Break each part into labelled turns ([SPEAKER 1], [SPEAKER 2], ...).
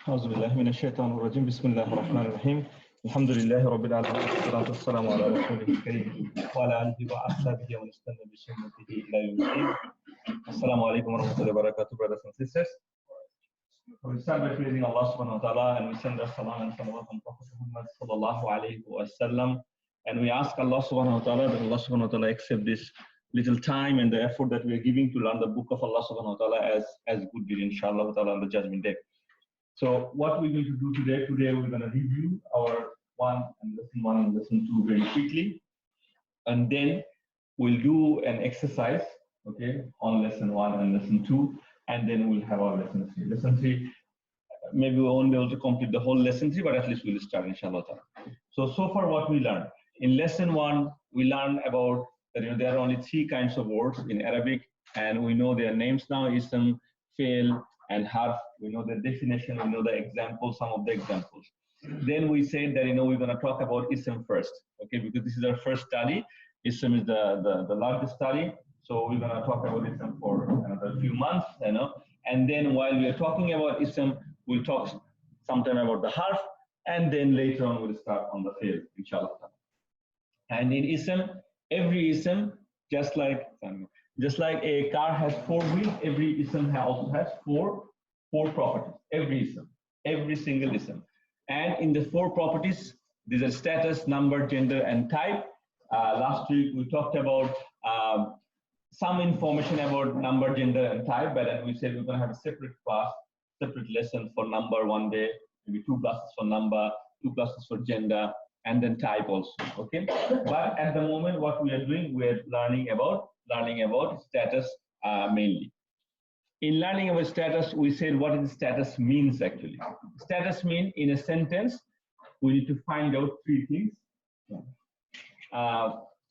[SPEAKER 1] أعوذ بالله من الشيطان الرجيم بسم الله الرحمن الرحيم الحمد لله رب العالمين والصلاة والسلام على رسوله الكريم وعلى آله وأصحابه ومن استنى بسنته إلى يوم الدين. Assalamu alaikum wa rahmatullahi wa barakatuh, brothers and sisters. We start by praising Allah subhanahu wa ta'ala, and we send our salam and salawat on Prophet Muhammad sallallahu alayhi wa sallam. And we ask Allah subhanahu wa ta'ala that Allah subhanahu wa ta'ala accept this little time and the effort that we are giving to learn the book of Allah subhanahu wa ta'ala as good deed, inshallah ta'ala, on the judgment day. So what we're going to do today we're going to review our one and lesson two very quickly. And then we'll do an exercise, okay, on lesson one and lesson two. And then we'll have our lesson three. Lesson three, maybe we won't be able to complete the whole lesson three, but at least we'll start, inshallah. So far what we learned. In lesson one, we learned about that, there are only three kinds of words in Arabic, and we know their names now, ism, fi'l, and harf. We know the definition, we know the examples, some of the examples. Then we said that, we're going to talk about ism first, okay, because this is our first study. Ism is the largest study. So we're going to talk about ism for another few months, and then while we are talking about ism, we'll talk sometime about the harf, and then later on we'll start on the fi'l, inshallah. And in ism, every ism, just like a car has four wheels, every ism also has four properties. Every ism, every single ism. And in the four properties, these are status, number, gender, and type. Last week we talked about some information about number, gender, and type, but then we said we're going to have a separate class, separate lesson for number one day, maybe 2 classes for number, 2 classes for gender, and then type also, okay? But at the moment, what we are doing, we're learning about status mainly. In learning about status, we said what is status means actually. Status means, in a sentence, we need to find out 3 things.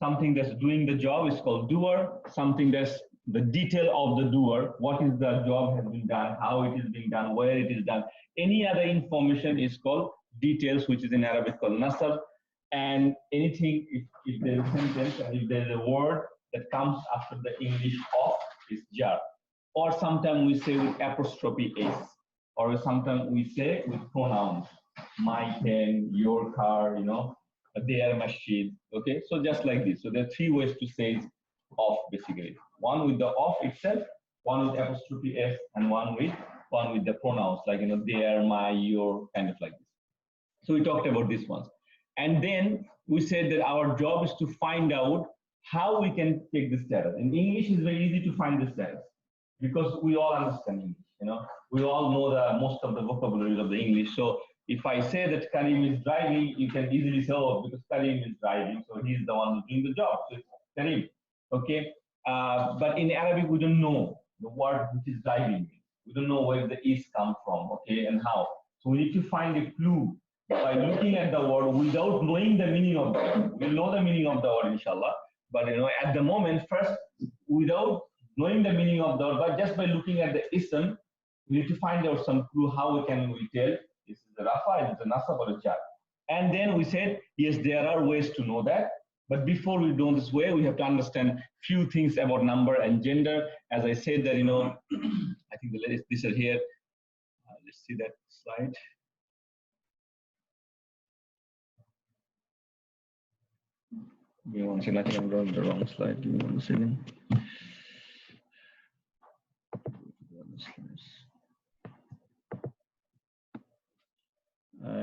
[SPEAKER 1] Something that's doing the job is called doer. Something that's the detail of the doer. What is the job has been done, how it is being done, where it is done. Any other information is called details, which is in Arabic called nasab. And anything, if there is a sentence and if there is a word that comes after the English of, is jar. Or sometimes we say with apostrophe s. Or sometimes we say with pronouns. My pen, your car, their masjid, okay? So just like this. So there are 3 ways to say of, basically. One with the of itself, one with apostrophe s, and one with the pronouns, like, their, my, your, kind of like this. So we talked about this once. And then we said that our job is to find out how we can take the status. In English, it's very easy to find the status because we all understand English, We all know most of the vocabularies of the English. So if I say that Karim is driving, you can easily say, oh, because Karim is driving, so he's the one who's doing the job. So it's Karim, okay? But in Arabic, we don't know the word which is driving. We don't know where the is come from, okay, and how. So we need to find a clue by looking at the word without knowing the meaning of the word. We'll know the meaning of the word, inshallah. But, at the moment, first, without knowing the meaning of the word, but just by looking at the ism, we need to find out some clue how we tell this is a rafa, this is a nasab, or a jar. And then we said, yes, there are ways to know that. But before we do this way, we have to understand few things about number and gender. As I said that, I think the latest this is here. Let's see that slide. Give me one second, I think I'm going the wrong slide. Give me 1 second.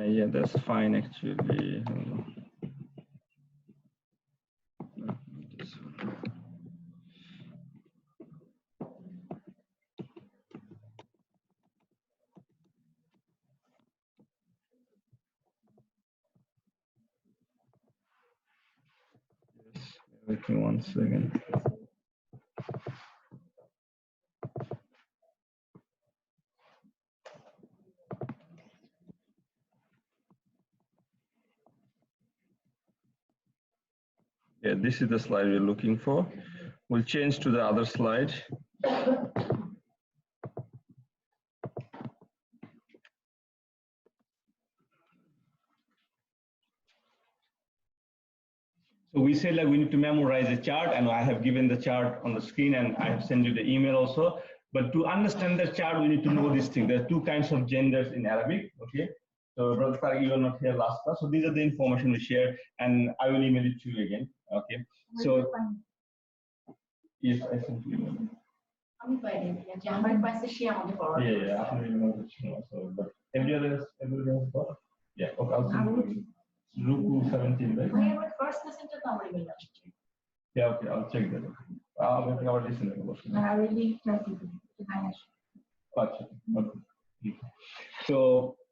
[SPEAKER 1] Yeah, that's fine actually. Wait me 1 second. Yeah, this is the slide we're looking for. We'll change to the other slide. So we said like we need to memorize a chart, and I have given the chart on the screen, and I have sent you the email also. But to understand the chart, we need to know this thing. There are two kinds of genders in Arabic. Okay. So, Brother Tariq, you were not here last class. So these are the information we share, and I will email it to you again. Okay. So, yes, I sent you. Yeah. So, but everybody has got it. Yeah. Okay. I'll send you. Ruku 17, right? Yeah. Okay. I'll check that. Maybe our listener. Gotcha. Okay. So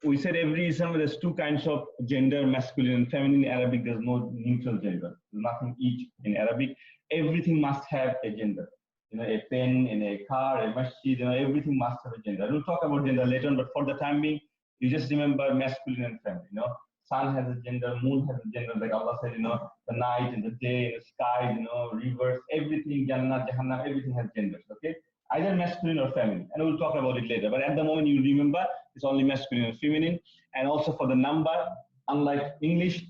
[SPEAKER 1] we said every Islam there's two kinds of gender, masculine and feminine. In Arabic, there's no neutral gender. There's nothing each in Arabic. Everything must have a gender. You know, a pen in a car, a masjid, you know, everything must have a gender. We'll talk about gender later on, but for the time being, you just remember masculine and feminine. You know, sun has a gender, moon has a gender, like Allah said, you know, the night and the day, the sky, you know, rivers, everything, Jannah, Jahannam, everything has genders, okay? Either masculine or feminine, and we'll talk about it later. But at the moment, you remember it's only masculine and feminine. And also for the number, unlike English,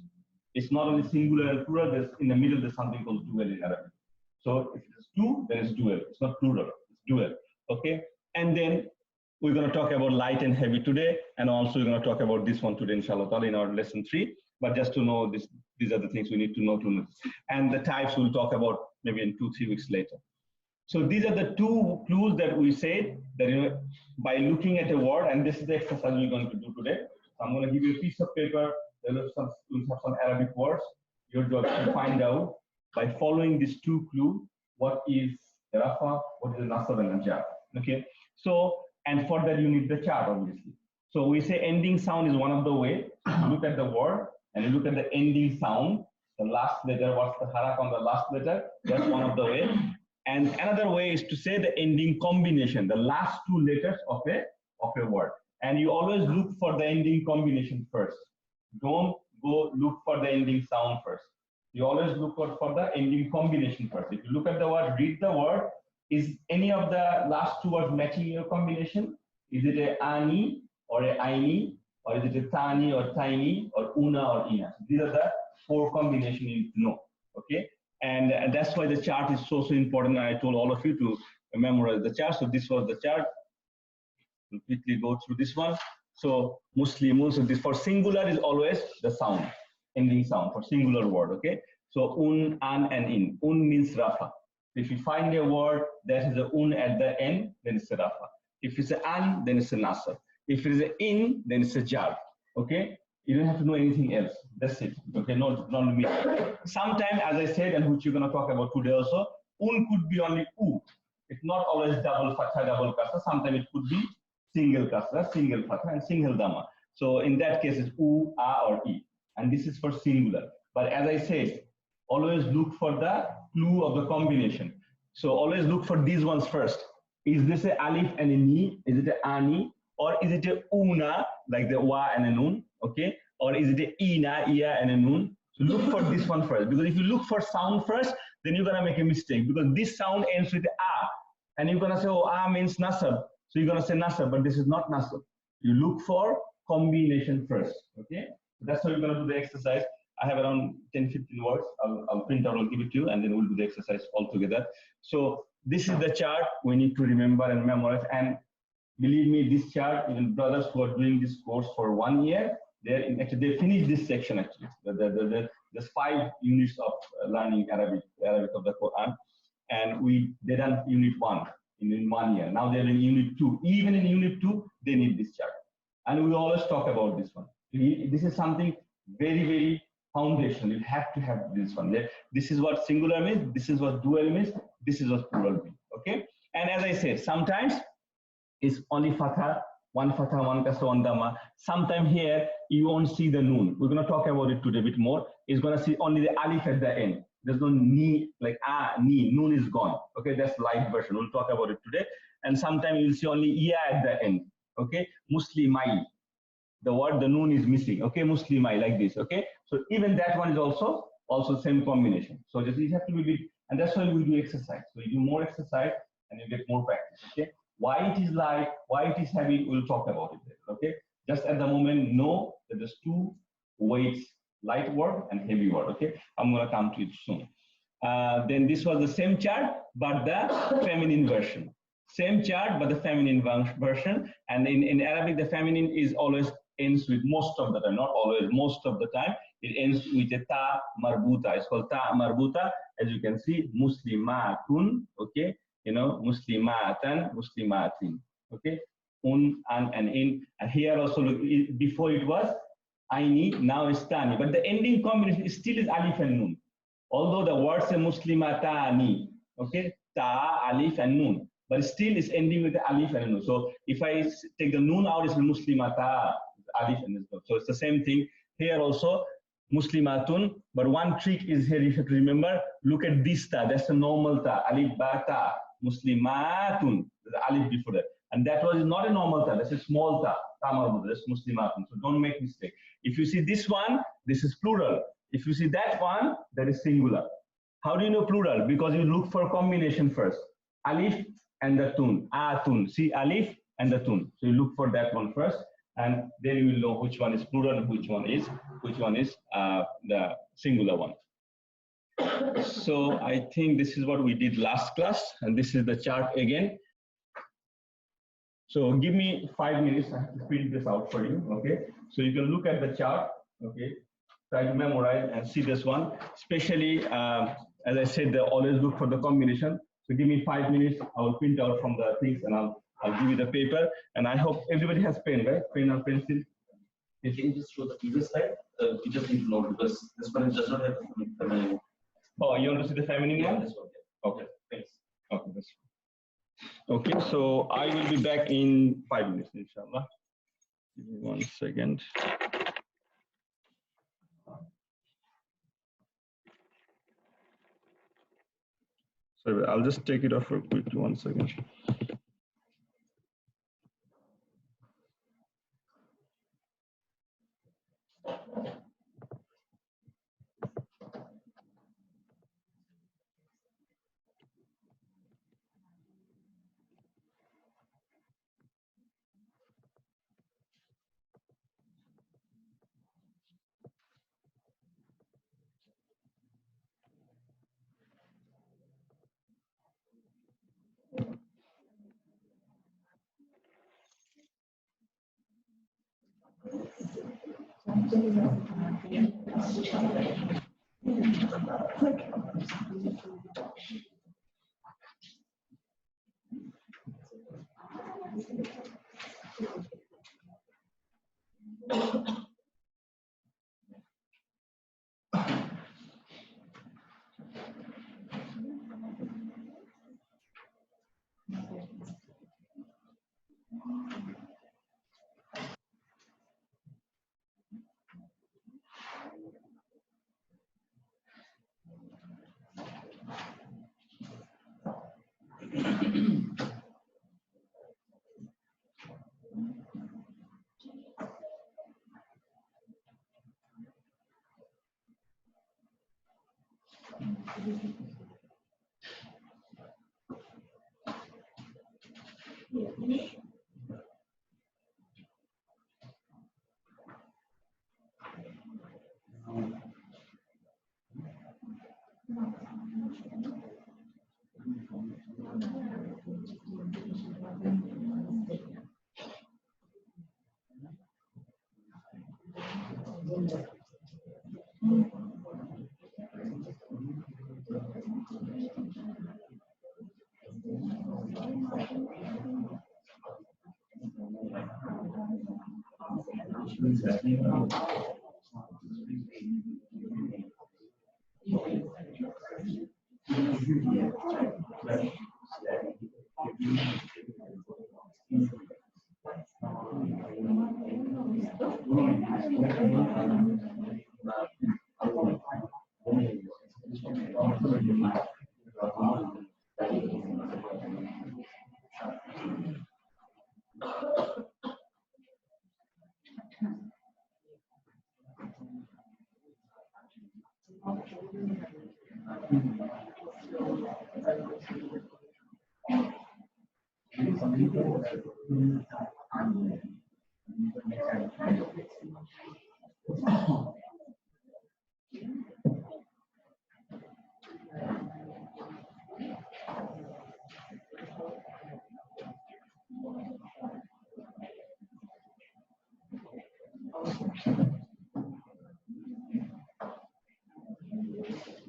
[SPEAKER 1] it's not only singular and plural. There's in the middle there's something called dual in Arabic. So if it's two, then it's dual. It's not plural. It's dual. Okay. And then we're going to talk about light and heavy today, and also we're going to talk about this one today, inshallah, in our lesson 3. But just to know this, these are the things we need to know to know. And the types we'll talk about maybe in 2-3 weeks later. So these are the two clues that we said that, you know, by looking at a word, and this is the exercise we're going to do today. So I'm going to give you a piece of paper. We'll have some Arabic words. Your job is to find out by following these two clues what is Rafa, what is Nasab and Najab. Okay. So, and for that you need the chart, obviously. So we say ending sound is one of the ways. You look at the word and you look at the ending sound. The last letter, what's the harak on the last letter? That's one of the ways. And another way is to say the ending combination, the last 2 letters of a word. And you always look for the ending combination first. Don't go look for the ending sound first. You always look for the ending combination first. If you look at the word, read the word, is any of the last 2 words matching your combination? Is it a ani or a aini, or is it a tani or tiny or una or ina? These are the 4 combinations you need to know. Okay. And that's why the chart is so important. I told all of you to memorize the chart. So this was the chart. We'll quickly go through this one. So Muslimun, so this for singular is always the sound, ending sound for singular word, okay? So un, an, and in. Un means rafa. If you find a word that has a un at the end, then it's a rafa. If it's an an, then it's a nasab. If it is an in, then it's a jar, okay? You don't have to know anything else. That's it. Okay, not me. Sometimes, as I said, and which you're going to talk about today also, un could be only u. It's not always double fatha, double kasra. Sometimes it could be single kasra, single fatha, and single dhamma. So in that case, it's u, a, or e. And this is for singular. But as I said, always look for the clue of the combination. So always look for these ones first. Is this a alif and a ni? Is it a ani? Or is it a una, like the wa and a nun? Okay, or is it a ina, iya, and a nun? So look for this one first, because if you look for sound first, then you're gonna make a mistake, because this sound ends with a, and you're gonna say, oh, a means nasab, so you're gonna say nasab, but this is not nasab. You look for combination first. Okay, so that's how you're gonna do the exercise. I have around 10-15 words. I'll print out, I'll give it to you, and then we'll do the exercise all together. So this is the chart we need to remember and memorize. And believe me, this chart, even brothers who are doing this course for 1 year, they finished this section actually. There's 5 units of learning Arabic of the Quran, and they done unit 1 in 1 year. Now they're in unit 2. Even in unit 2, they need this chart, and we always talk about this one. This is something very, very foundational. You have to have this one. This is what singular means. This is what dual means. This is what plural means. Okay. And as I said, sometimes it's only fatha, one kasra, one dhamma. Sometime here you won't see the noon. We're going to talk about it today a bit more. It's going to see only the alif at the end. There's no ni, like ni, noon is gone. Okay, that's light version. We'll talk about it today. And sometime you'll see only ya at the end. Okay, muslimai. The word, the noon is missing. Okay, muslimai, like this. Okay, so even that one is also same combination. So just you have to be big, and that's why we do exercise. So you do more exercise and you get more practice. Okay. Why it is light, why it is heavy, we'll talk about it later, okay? Just at the moment, know that there's 2 weights, light word and heavy word, okay? I'm gonna come to it soon. Then this was the same chart, but the feminine version. Same chart, but the feminine version. And in Arabic, the feminine is always ends with most of the time, not always, most of the time. It ends with a ta marbuta. It's called ta marbuta. As you can see, muslimatun, okay? You know, muslimatan, muslimatin, okay? An, and in. And here also, look, before it was aini, now it's tani. But the ending combination still is alif and nun. Although the words say muslimatani, okay? Ta, alif, and nun. But still it's ending with the alif and nun. So if I take the nun out, it's muslimata, alif and nun. So it's the same thing here also, muslimatun. But one trick is here, you have to remember, look at this ta, that's a normal ta, alif bata, muslimatun, the alif before that. And that was not a normal ta, that's a small ta, that's muslimatun. So don't make mistake. If you see this one, this is plural. If you see that one, that is singular. How do you know plural? Because you look for combination first. Alif and the tun, atun. See alif and the tun. So you look for that one first, and then you will know which one is plural and which one is the singular one. So I think this is what we did last class, and this is the chart again. So give me 5 minutes. I have to print this out for you. Okay. So you can look at the chart. Okay. Try to memorize and see this one. Especially, as I said, they always look for the combination. So give me 5 minutes. I will print out from the things and I'll give you the paper. And I hope everybody has pen, right? Pen or pencil.
[SPEAKER 2] If you can just show the previous slide, we just need to know because this one does not have the feminine.
[SPEAKER 1] Oh, you want to see the feminine one?
[SPEAKER 2] This one.
[SPEAKER 1] Okay, thanks. Okay, that's fine. Okay, so I will be back in 5 minutes, inshallah. Give me 1 second. Sorry, I'll just take it off for quickly, 1 second.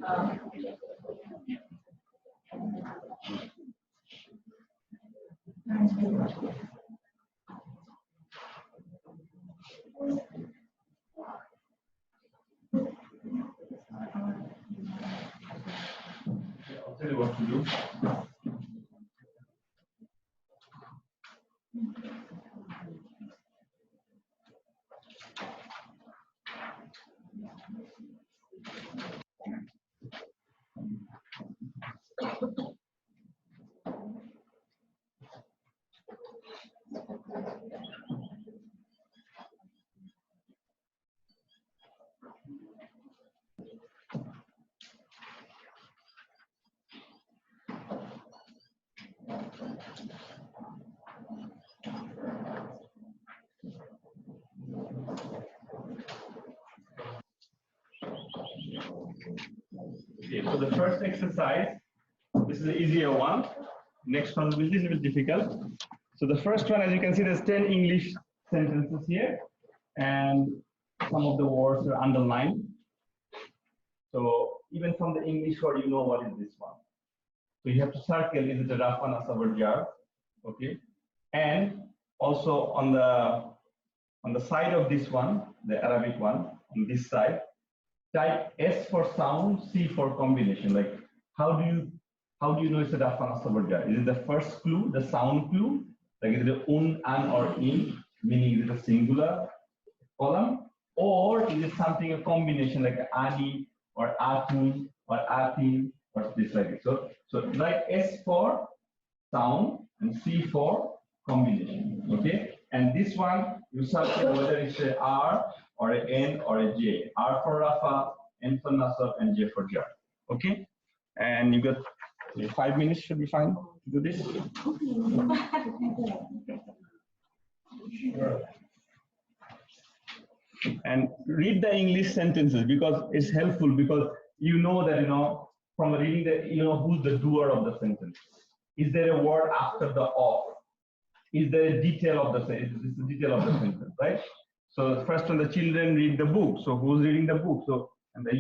[SPEAKER 1] I'll tell you what to do. Okay, so the first exercise, this is the easier one. Next one will be a little bit difficult. So the first one, as you can see, there's 10 English sentences here, and some of the words are underlined. So even from the English word, you know what is this one. So you have to circle, is it a Rafa Nasab or Jar? Okay. And also on the side of this one, the Arabic one, on this side, type S for sound, C for combination. Like how do you know it's a Rafa Nasab or Jar? Is it the first clue, the sound clue? Like is it an, or in, meaning is it a singular column? Or is it something, a combination like ani or atun or atin or this like it? So like S for sound and C for combination. Okay, and this one you circle whether it's a R or an N or a J. R for Rafa, N for Nasab, and J for Jar. Okay, and you got 5 minutes should be fine to do this. Sure. And read the English sentences because it's helpful, because you know that from reading who's the doer of the sentence. Is there a word after the of? Is there a detail of the sentence? It's the detail of the sentence, right? So first one, the children read the book. So who's reading the book? So and the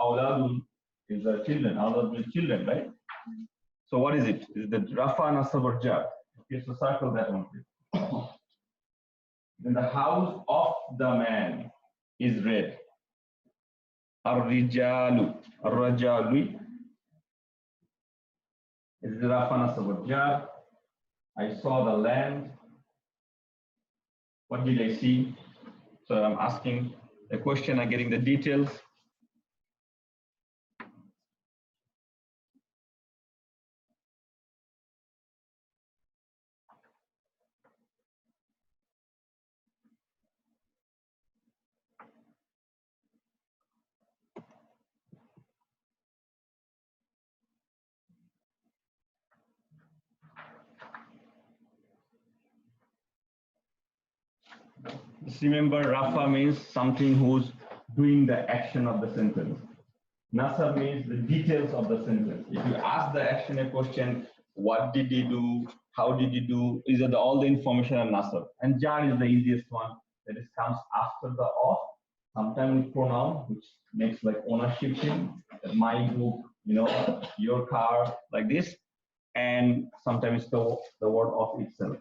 [SPEAKER 1] awladun is the children. Awladun is children, right? So what is it? Is the Rafa Nasab or Jar? Okay, so circle that one, please. Then the house of the man is red. Ar-rijalu. Ar-rajalu is the Rafa Nasab or Jar. I saw the land. What did I see? So I'm asking the question, I'm getting the details. Just remember, Rafa means something who's doing the action of the sentence. Nasab means the details of the sentence. If you ask the action a question, what did he do? How did he do? These are all the information on Nasab. And Jar is the easiest one. That is comes after the of. Sometimes with pronoun, which makes like ownership thing. My book, your car, like this. And sometimes the word of itself.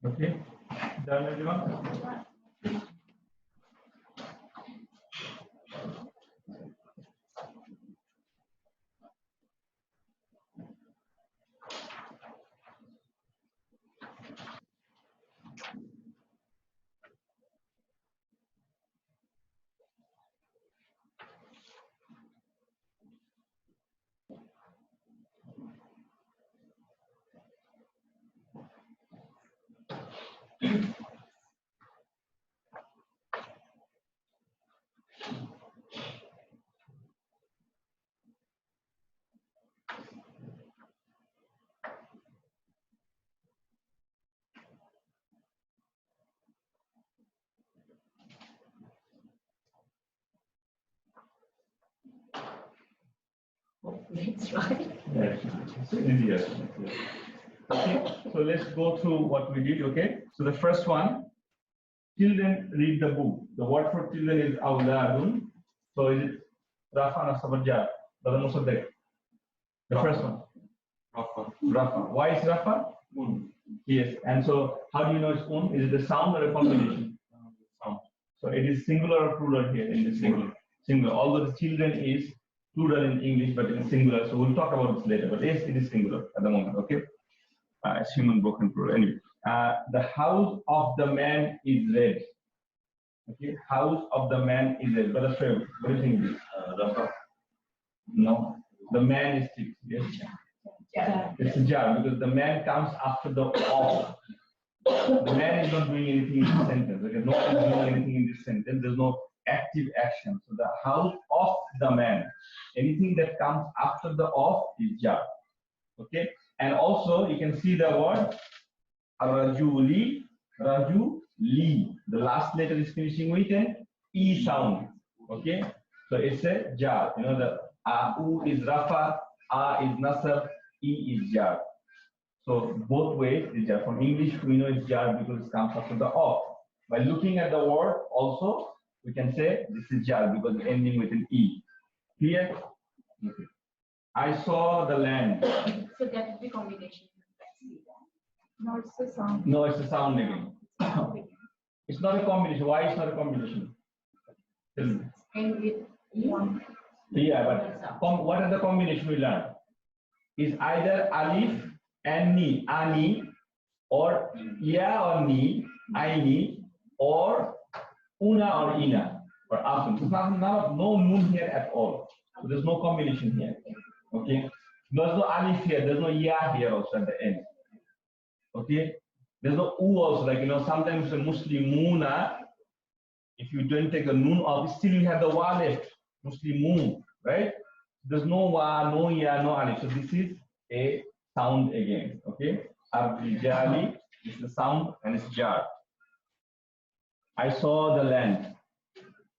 [SPEAKER 1] Okay, done everyone?
[SPEAKER 3] Hopefully it's right.
[SPEAKER 1] Yeah, it's easier. Okay, so let's go through what we did. Okay, so the first one, children read the book. The word for children is awladun. So is it Rafa or Sabarja? Brother Musaddiq. The first one.
[SPEAKER 2] Rafa.
[SPEAKER 1] Rafa. Why is Rafa? Yes. And so how do you know it's un? Is it a sound or a combination?
[SPEAKER 2] Sound.
[SPEAKER 1] So it is singular or plural here in this singular. Singular. Although the children is plural in English, but it's singular. So we'll talk about this later. But yes, it is singular at the moment. Okay. It's human broken plural. Anyway, the house of the man is red. Okay. House of the man is red. But what do you think?
[SPEAKER 2] Rafa.
[SPEAKER 1] No. The man is six. Yes.
[SPEAKER 3] Yeah.
[SPEAKER 1] It's a jar because the man comes after the of. The man is not doing anything in this sentence. Okay, no one is doing anything in this sentence. There's no active action. So the house of the man. Anything that comes after the of is jar. Okay, and also you can see the word rajuli, rajuli. The last letter is finishing with an e sound. Okay, so it's a jar. You know the u is rafa, a is nasr, e is jar. So both ways is jar. From English we know it's jar because it comes after the of. By looking at the word also we can say this is jar because it's ending with an e. Clear? Okay. I saw the land.
[SPEAKER 3] So that would be combination. No, it's the sound.
[SPEAKER 1] No, it's a sound again. It's not a combination. Why it's not a combination? Tell me.
[SPEAKER 3] And with one.
[SPEAKER 1] Yeah, but what are the combination we learned? Is either alif and ni, ani, or ya or ni, aini, or una or ina, or afun. So no nun here at all. So there's no combination here. Okay. There's no alif here. There's no ya here also at the end. Okay. There's no u also. Like sometimes the Muslimuna, if you don't take a nun off, still you have the wa left. Muslimun, right? There's no wa, no ya, no alif. So this is a sound again. Okay. Ar-rijali is the sound and it's jar. I saw the land.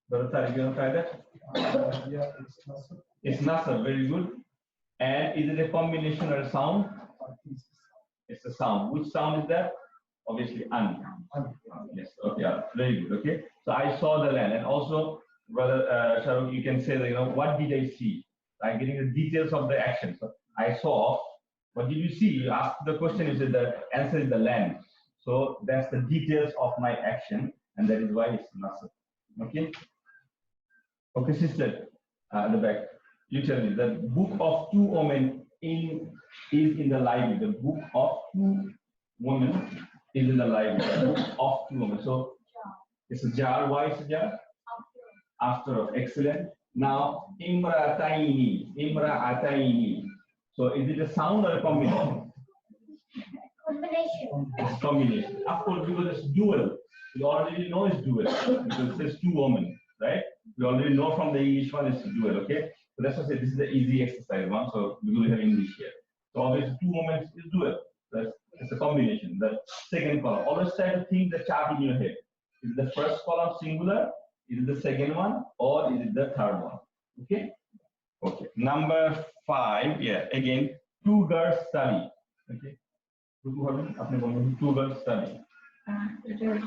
[SPEAKER 1] Brother Tariq, you want to try that?
[SPEAKER 4] Yeah, it's nasr.
[SPEAKER 1] It's nasr, very good. And is it a combination or a sound? It's a sound. Which sound is that? Obviously, an. Yes, okay, yeah, very good. Okay, so I saw the land, and also, brother Shahrukh, you can say that, what did I see? I'm getting the details of the action. So I saw. What did you see? You ask the question. You said the answer is the land. So that's the details of my action, and that is why it's nasr. Okay. Okay, sister, at the back. You tell me, the book of two women is in the library. The book of two women is in the library. The book of two women. So it's a jar. Why is a jar? After. Excellent. Now, imra'ataini. So is it a sound or a combination?
[SPEAKER 3] Combination.
[SPEAKER 1] It's combination. Of course, because it's dual. We already know it's dual because it says two women, right? We already know from the English one it's dual. Okay. So let's just say this is the easy exercise one. So we will have English here. So obviously two moments is dual. It's a combination. The second column. Always try to think the chart in your head. Is it the first column singular? Is it the second one? Or is it the third one? Okay. Okay. Number 5. Yeah. Again, two girls study. Okay. Two girls study.
[SPEAKER 3] It is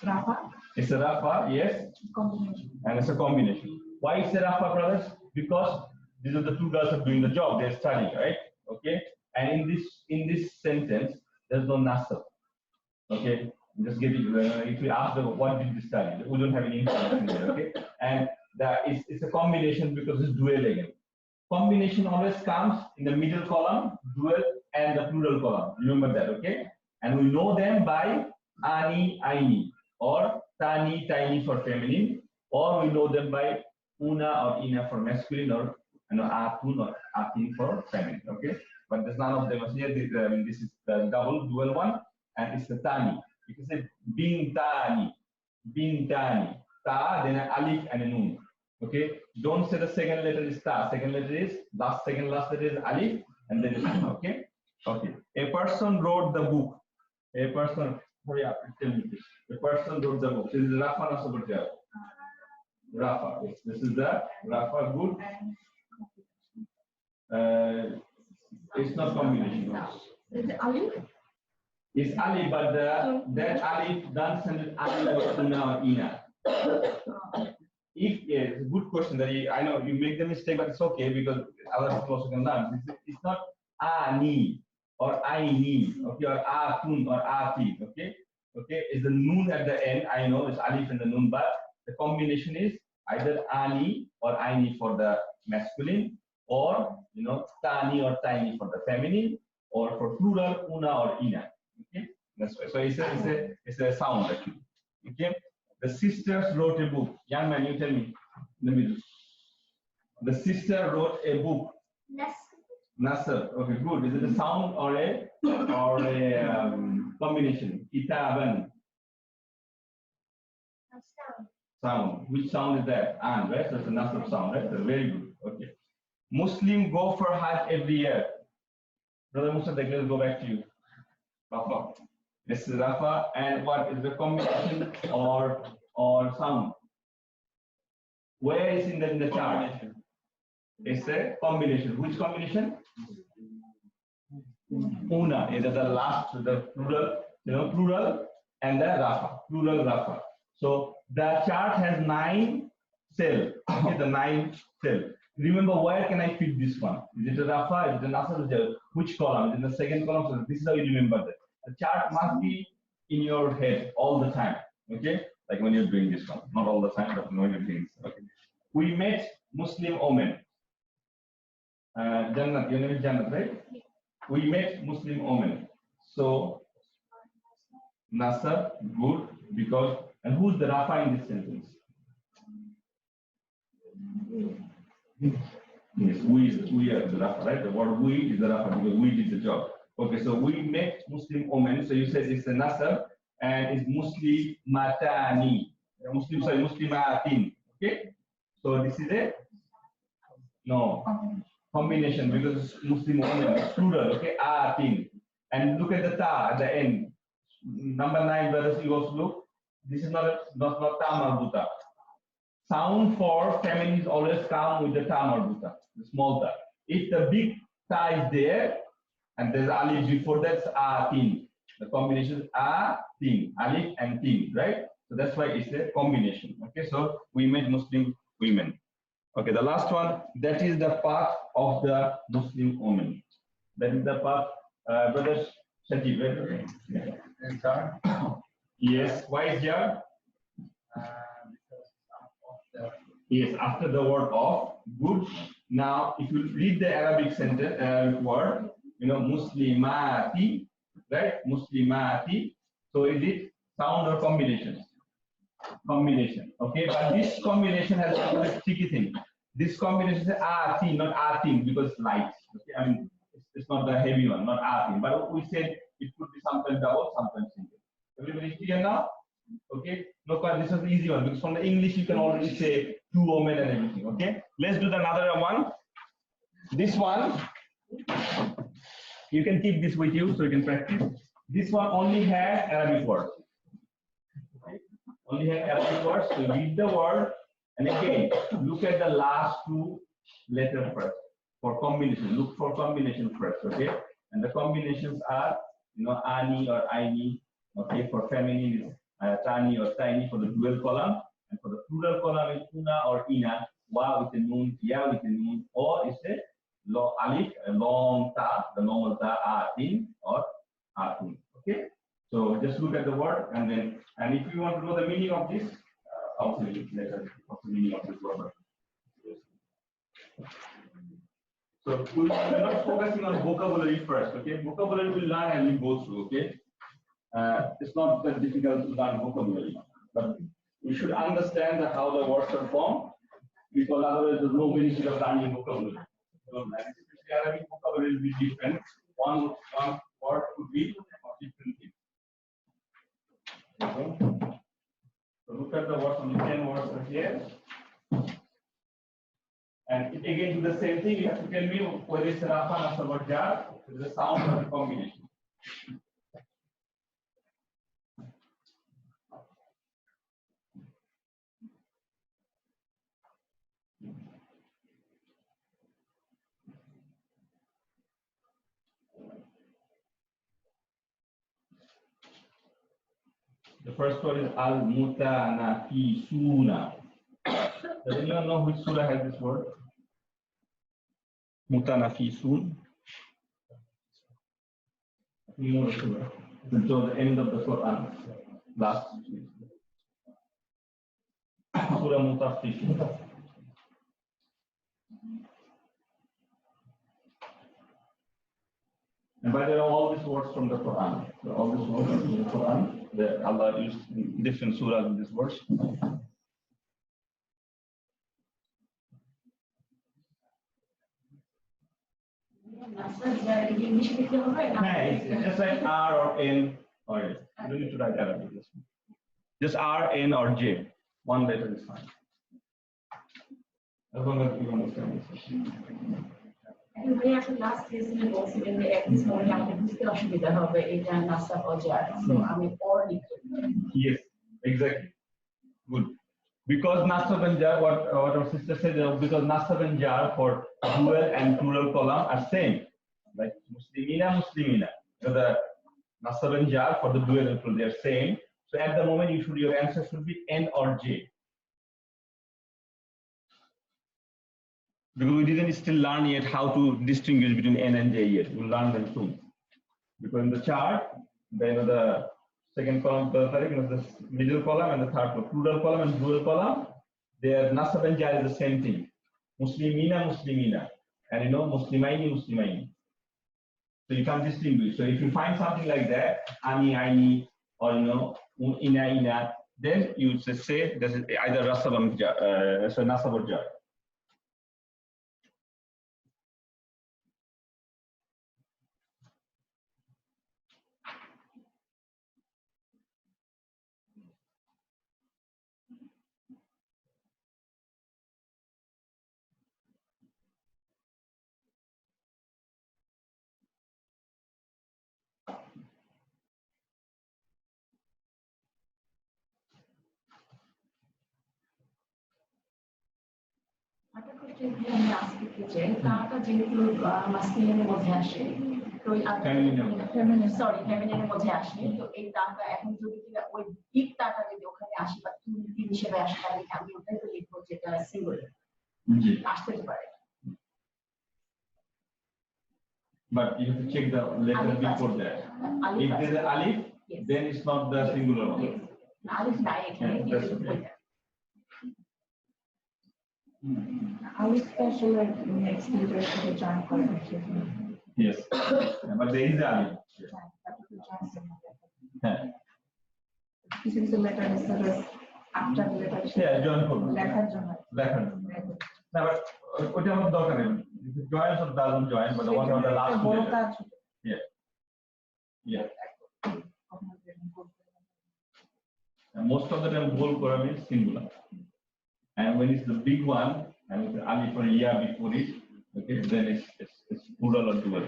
[SPEAKER 3] Rafa.
[SPEAKER 1] It's a Rafa, yes.
[SPEAKER 3] Combination.
[SPEAKER 1] And it's a combination. Why is it Rafa, brothers? Because these are the two girls are doing the job. They're studying, right? Okay. And in this sentence, there's no nasr. Okay. Just get it. If we ask them what did you study, we don't have any information there. Okay. And it's a combination because it's dual again. Combination always comes in the middle column, dual, and the plural column. Remember that, okay? And we know them by ani, aini, or tani, tiny for feminine, or we know them by una or ina for masculine, or atun or atin for feminine, okay? But there's none of them here. This is the double dual one, and it's the tani. You can say bintani, ta, then an alif and a nun. Okay, don't say the second letter is ta. Second letter is last letter is alif, and then it's nun. Okay. Okay. A person wrote the book. A person. Hurry up, tell me this. A person wrote the book. This is Rafa or Sabarja? Rafa. Yes. This is the Rafa. Good. It's not combination.
[SPEAKER 3] Is it alif?
[SPEAKER 1] It's alif, but that alif done send alif or una or ina. If yes, good question. That I know you make the mistake, but it's okay because other people also can learn. It's not ani or aini, okay, or atun or ati, okay. Okay, is the noon at the end. I know it's alif and the noon, but the combination is either ani or aini for the masculine, or tani or tiny for the feminine, or for plural una or ina. Okay, that's why. So it's a sound actually. Okay, the sisters wrote a book. Young man, you tell me. Let me do. The sister wrote a book. Nasr. Okay, good. Is it a sound or a combination? Kitaban. Sound. Which sound is that? An, right? So it's a nasr sound, right? So very good. Okay. Muslim go for Hajj every year. Brother Musa, let's go back to you. Rafa. This is Rafa, and what is the combination or sound? Where is in the chart? It's a combination. Which combination? Una. Is the last, the plural, plural, and the Rafa. Plural Rafa. So the chart has 9 cells. Okay, the 9 cells. Remember, where can I fit this one? Is it a Rafa? Is it a Nasr? Which column? Is it the second column? So this is how you remember that. The chart must be in your head all the time. Okay, like when you're doing this one, not all the time, but when you're doing this. Okay. We met Muslim women. Jannat, your name is Jannat, right? We met Muslim women. So Nasr, good, because, and who's the Rafa in this sentence? Yes, we are the Rafa, right? The word we is the Rafa because we did the job. Okay, so we met Muslim women. So you said it's a Nasr and it's Muslimatani. Muslimatin. Okay, so this is a combination because it's Muslim women, it's plural. Okay, atin. And look at the ta at the end. Number 9, brothers, you also look. This is not ta marbuta. Sound for feminine is always come with the ta marbuta, the small ta. If the big ta is there and there's alif before that's atin. The combination is atin, alif and tin, right? So that's why it's a combination. Okay, so we made Muslim women. Okay, the last one, that is the path of the Muslim woman. That is the path, brothers, Shajib, right? Yeah. Yes, why is there? Yes, after the word of, good. Now, if you read the Arabic sentence, word, Muslimati, right? Muslimati. So is it sound or combination? Combination. Okay, but this combination has a tricky thing. This combination is atin, not atin, because it's light. Okay, I mean it's not the heavy one, not atin. But we said it could be sometimes double, sometimes single. Everybody clear now? Okay, look, this is the easy one because from the English you can already say 2 women and everything. Okay, let's do another one. This one, you can keep this with you so you can practice. This one only has Arabic words. Okay? Only has Arabic words. So read the word and again look at the last 2 letters first for combination. Look for combination first. Okay, and the combinations are ani or aini. Okay, for feminine is tani or tiny for the dual column, and for the plural column is una or ina, wa with a noon, ya with a noon, or is a alif, a long ta, the normal ta, atin or atun. Okay, so just look at the word and then, and if you want to know the meaning of this, I'll tell you later what's the meaning of this word. So we're not focusing on vocabulary first. Okay, vocabulary we'll learn as we go through. Okay. It's not that difficult to learn vocabulary, but we should understand how the words are formed, because otherwise there's no benefit of learning vocabulary. So, Arabic vocabulary will be different. One word could be different things. So look at the words, only 10 words are here. And again do the same thing. You have to tell me whether it's a rafa, nasab, or jar, the sound or the combination. first one is al mutanafisuna. Does anyone know which surah has this word? Mutanafisun. You know the surah. It's at the end of the Quran. Last. Surah Mutafisun. And by the way, all these words from the Quran. So all these words from the Quran, Allah used in different surahs in this verse. It's just like R or N or you don't need to write Arabic. Just R, N, or J. One letter is fine. As long as you understand this.
[SPEAKER 3] Last lesson বলছিলেন যে এক সময় আমাদের বুঝতে অসুবিধা হবে এটা নাসাব Ozer so আমি or লিখব
[SPEAKER 1] Yes, exactly. Good. Because nasab and jar, what our sister said, because nasab and jar for dual and plural column are same. Like muslimina, muslimina. So the nasab and jar for the dual and plural they are same. So at the moment your answer should be N or J. Because we didn't still learn yet how to distinguish between N and J yet. We'll learn them soon. Because in the chart, the second column, the middle column and the third column, plural column and dual column, their nasab and jar is the same thing. Muslimina, muslimina. And muslimaini, muslimaini. So you can't distinguish. So if you find something like that, ani, aini, or ina, ina, then you say this is either nasab or jar.
[SPEAKER 3] আমি আজকে কি চাই তাটা যেহেতু মাস্কুলিনের মধ্যে আসে তো ফেমিনিনের মধ্যে আসে তো এই তাটা এখন যদি কিনা ওই দিক তাটা যদি ওখানে আসে বা তুমি হিসেবে আসে তাহলে আমি ওটাই তো লিখবো যেটা সিঙ্গুলার আসতে পারে
[SPEAKER 1] But you have to check the letter before that. If there is an alif, then it's not the singular one.
[SPEAKER 3] Alif নাই এখানে
[SPEAKER 4] Alif special next leader to the join column.
[SPEAKER 1] Yes, but there is alif.
[SPEAKER 4] This is the letter instead of after the letter.
[SPEAKER 1] Yeah, join column. Letter. No, but what you have to do? If it joins or doesn't join, but the one on the last letter. Yeah. Yeah. And most of the time, whole column is singular. And when it's the big one, and with the alif or ya before it, okay, then it's plural or dual.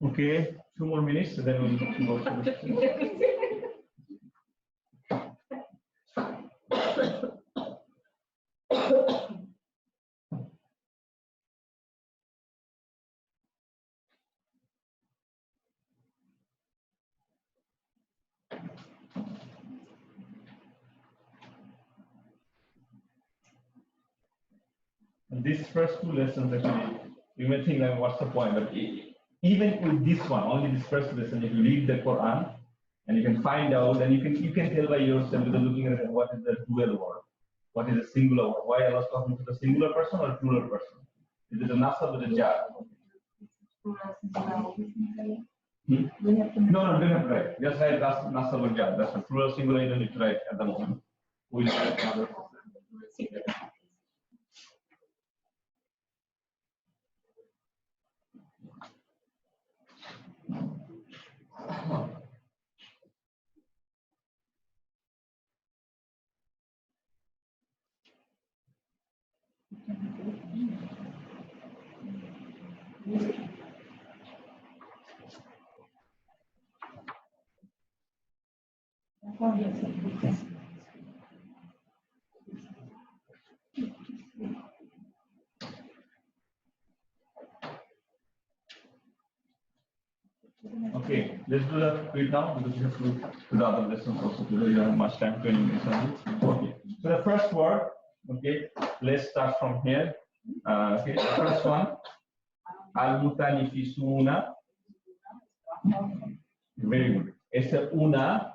[SPEAKER 1] Okay, 2 more minutes, then we'll go to the These first 2 lessons actually, you may think like what's the point, but even with this one, only this first lesson, if you read the Quran and you can find out, then you can tell by yourself without looking at what is the dual word, what is the singular word, why I was talking to the singular person or plural person. Is it a nasab or a jar? No, don't have to write. Just write nasab or jar. That's a plural singular. You don't need to write at the moment. We'll write another. Okay, let's do the quiz now because we have to do the other lessons also today. We don't have much time, 20 minutes only. Okay, so the first word, okay, let's start from here. Okay, the first one, al-mutanifisuna. Very good. It's a una.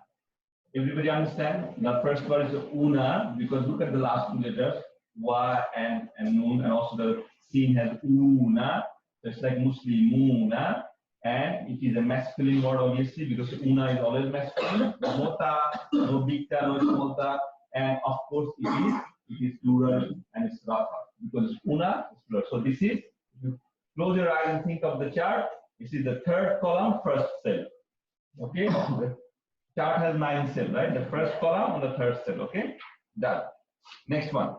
[SPEAKER 1] Everybody understand? The first word is a una because look at the last two letters, wa and nun, and also the sin has una. So it's like muslimuna, and it is a masculine word obviously because una is always masculine. No ta, no big ta, no small ta, and of course it is plural and it's rafa because una is plural. So this is, if you close your eyes and think of the chart, this is the third column, first cell. Okay. Chart has 9 cells, right? The first column on the third cell. Okay, done. Next one.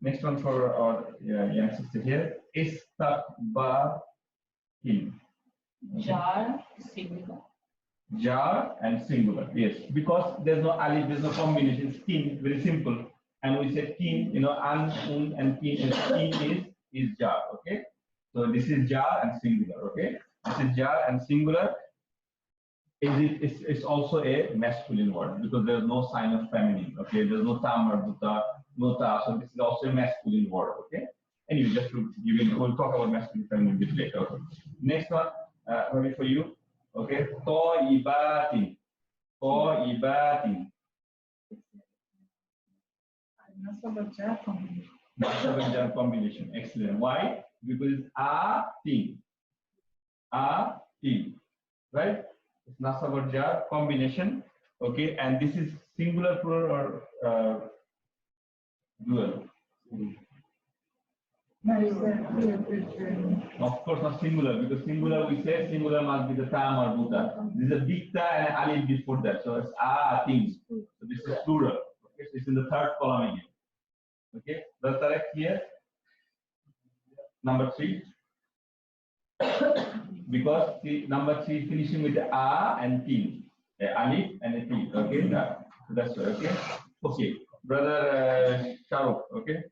[SPEAKER 1] Next one for our young sister here. Istakbarin.
[SPEAKER 3] Jar, singular.
[SPEAKER 1] Jar and singular. Yes, because there's no alif, there's no combination. It's kin, very simple. And we said kin, you know, an, un, and kin, and kin is jar. Okay, so this is jar and singular. Okay, this is jar and singular. It's also a masculine word because there's no sign of feminine. Okay, there's no tam or buta, no ta. So this is also a masculine word. Okay. Anyway, just to give you, we'll talk about masculine feminine a bit later. Okay. Next one, ready for you. Okay, to'ibatin, to'ibatin. Nasab combination. Excellent. Why? Because it's a thing, right? It's nasab jar combination, okay, and this is singular, plural, or dual. Of course, not singular because singular we say singular must be the tam or buta. This is a big ta and alif before that, so it's a thing. So this is plural. Okay, so it's in the third column again. Okay, that's correct here. Number 3. Because the number 3 finishing with the a and tin, alif and a tin. Okay, that's right. Okay, okay, brother Shahrukh. Okay,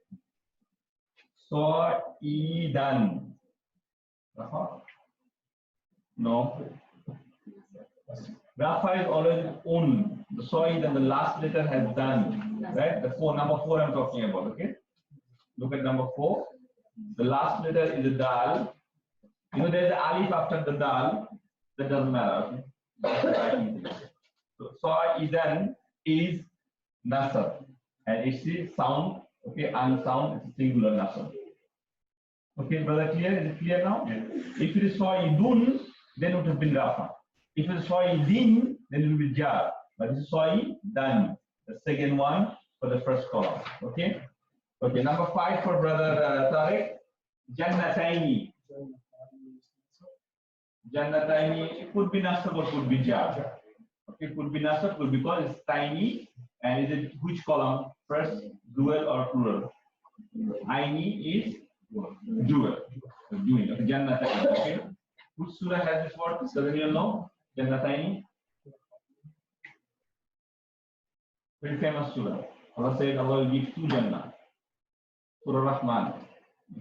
[SPEAKER 1] so idan. No, Rafa is always un. The soid and the last letter has done. Right, the number 4 I'm talking about. Okay, look at number 4. The last letter is a dal. You know, there's an alif after the dal. That doesn't matter. Okay? So idan is nasab, and it's a sound. Okay, unsound. It's a singular nasab. Okay, brother, clear? Is it clear now? Yeah. If it is idun, then it would have been rafa. If it is idin, then it will be jar. But this is idan, the second one for the first column. Okay. Okay. Number 5 for brother Tariq. Jannataini. Jannataini, it could be nasab or could be jar. Okay, could be nasab, could be because it's tiny, and is it which column? First, dual or plural? Aini is dual. Doing. Okay, Jannataini. Okay. Which surah has this word? Does anyone know? Jannataini. Very famous surah. Allah said Allah will give 2 Jannah. Surah Rahman.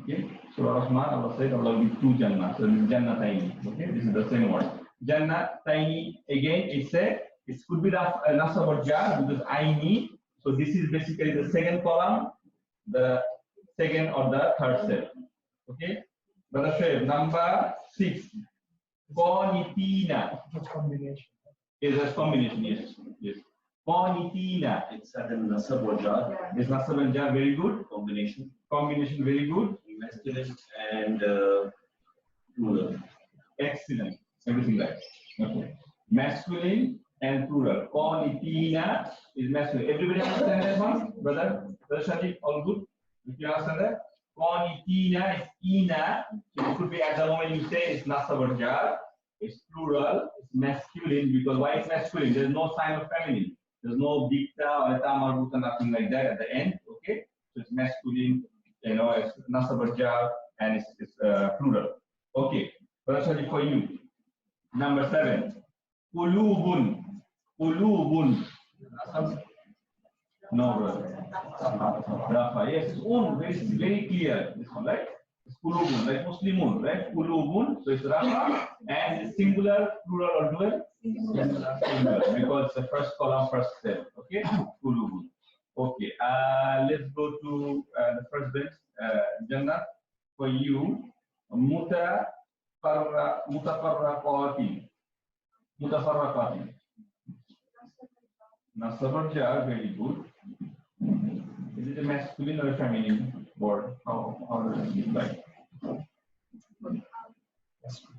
[SPEAKER 1] Okay, Surah Rahman, Allah said Allah will give 2 Jannah. So this is Jannataini. Okay, this is the same word. Jannataini, again, it could be nasab or jar because aini. So this is basically the second column, the second or the third cell. Okay, Brother Shoaib, number 6. Qanitina.
[SPEAKER 2] Combination.
[SPEAKER 1] Is a combination, yes. Yes. Qanitina.
[SPEAKER 2] It's a nasab or jar.
[SPEAKER 1] It's nasab and jar, very good.
[SPEAKER 2] Combination.
[SPEAKER 1] Combination, very good.
[SPEAKER 2] Masculine and plural.
[SPEAKER 1] Excellent. Everything right. Okay. Masculine and plural. Qanitina is masculine. Everybody understand that one? Brother Shadi, all good? If you understand that? Qanitina is ina. So it could be at the moment you say it's nasab or jar. It's plural. It's masculine because why it's masculine? There's no sign of feminine. There's no dikta or tam or buta, nothing like that at the end. Okay. So it's masculine. You know, it's nasab or jar and it's plural. Okay. Personally for you. Number 7. Qulubun. Qulubun. No, brother. Rafa. Yes, it's very clear. This one, right? It's kulubun, like Muslimun, right? Kulubun, so it's rafa, and singular, plural, or dual? Singular, because the first column, first cell, okay? Kulubun. Okay, let's go to the first bit, Jannah. For you, mutafarraqatin. Mutafarraqatin. Nasab jar, very good. Is it a masculine or a feminine word? How does it look like?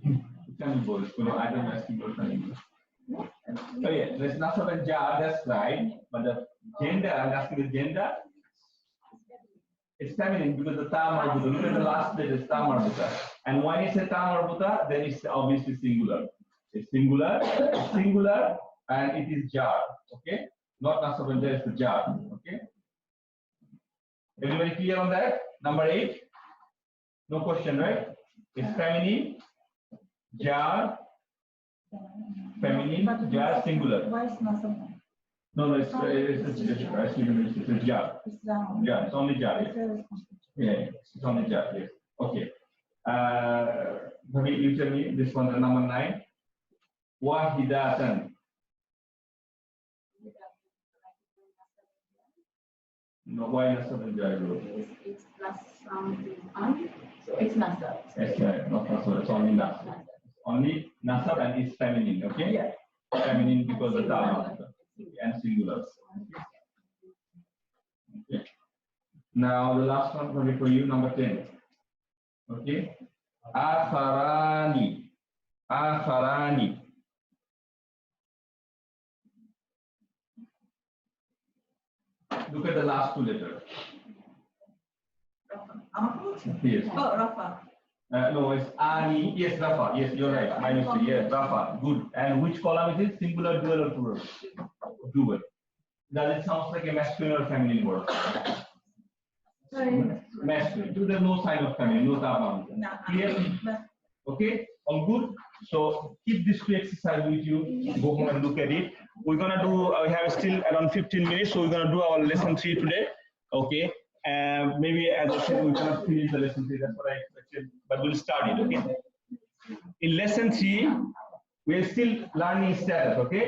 [SPEAKER 1] It can be both, either masculine or feminine. Oh yeah, there's nasab and jar, that's right. But the gender, I'm asking the gender. It's feminine because the ta marbuta. Look at the last bit is ta marbuta. And when it's a ta marbuta, then it's obviously singular. It's singular, and it is jar. Okay, not nasab and jar, it's the jar. Okay. Everybody clear on that? Number 8. No question, right? It's feminine, jar, feminine, jar, singular.
[SPEAKER 4] Why is not so?
[SPEAKER 1] No, it's jar.
[SPEAKER 4] It's down.
[SPEAKER 1] Yeah, it's only jar. Yeah, it's only jar. Yes. Okay. You tell me this one, number 9. Wahidatan. No, why nasab and jar?
[SPEAKER 3] It's plus something on, so it's nasab.
[SPEAKER 1] Yes, not nasab. It's only nasab. Only nasab and it's feminine. Okay.
[SPEAKER 3] Yeah.
[SPEAKER 1] Feminine because the ta and singular. Okay. Now the last one will be for you, number 10. Okay. Akharani. Akharani. Look at the last 2 letters. Yes.
[SPEAKER 4] Oh, Rafa.
[SPEAKER 1] No, it's ani. Yes, Rafa. Yes, you're right. -3. Yes, Rafa. Good. And which column is it? Singular, dual, or plural? Dual. Does it sound like a masculine or feminine word? Masculine. So there's no sign of feminine, no tama. Clear? Okay. All good. So keep this 2 exercise with you. Go home and look at it. We're gonna do. We have still around 15 minutes, so we're gonna do our lesson 3 today. Okay. Maybe as I said, we cannot finish the lesson 3. That's what I expected, but we'll start it. Okay. In lesson 3, we're still learning status. Okay.